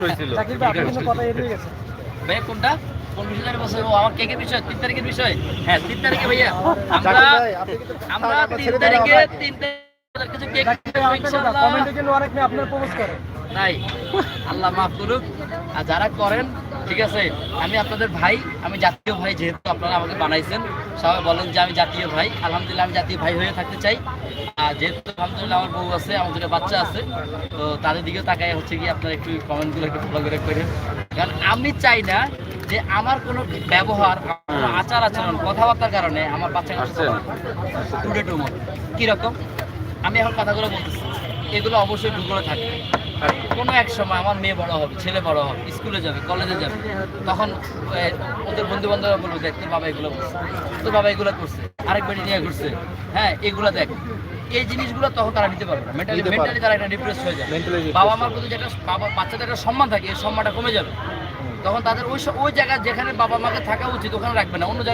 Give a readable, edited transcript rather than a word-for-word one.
হয়েছিল। জাকির ভাই আপনি কিন্তু কথা এড়িয়ে গেছেন। ভাই কোনটা কোন বিষয়ের বছর ও আমার কেকের বিষয় 3 তারিখের বিষয়। হ্যাঁ 3 তারিখে ভাইয়া আমরা জাকির ভাই, আপনি কিন্তু আমরা টাকা 3 ছেড়ে দেন তারিখে আমাকে। 3 তারিখে কিছু কেক জাকির ভাই আরেকটা কথা, ইনশাআল্লাহ। কমেন্টে কিন্তু অনেক মেয়ে আপনার প্রপোজ করে। তাই আল্লাহ মাফ করুক। আর যারা করেন ঠিক আছে, আমি আপনাদের ভাই, আমি জাতীয় ভাই, যেহেতু আপনারা আমাকে বানাইছেন সবাই বলেন যে আমি জাতীয় ভাই। আলহামদুলিল্লাহ আমি জাতীয় ভাই হয়ে থাকতে চাই। আর যেহেতু আলহামদুলিল্লাহ আমার বউ আছে, আমার দুটো বাচ্চা আছে, তো তাদের দিকেও তাকায় হচ্ছে কি আপনারা একটু কমেন্টগুলো একটু ফলো করে করেন। কারণ আমি চাই না যে আমার কোনো ব্যবহার, কোনো আচার আচরণ, কথাবার্তার কারণে আমার বাচ্চা টুডে টু মত কীরকম। আমি এখন কথাগুলো বলতেছি, এগুলো অবশ্যই ভূগোলে থাকবে। কোনো এক সময় আমার মেয়ে বড় হবে, ছেলে বড় হবে, স্কুলে যাবে, কলেজে যাবে, তখন ওদের বন্ধু বান্ধবরা বলবে দেখ তোর বাবা এগুলো করছে, তোর বাবা এগুলো করছে, আরেক বেটি নিয়ে ঘুরছে, হ্যাঁ এগুলো দেখ। এই জিনিসগুলো তখন তারা নিতে পারবে না, মেন্টালি তারা একটা ডিপ্রেস হয়ে যাবে। বাবা মার প্রতি যেটা বাচ্চাদের একটা সম্মান থাকে, এই সম্মানটা কমে যাবে। তখন তাদের ওই জায়গায় যেখানে বাবা মাকে থাকা উচিত ওখানে রাখবে না, অন্য জায়গায়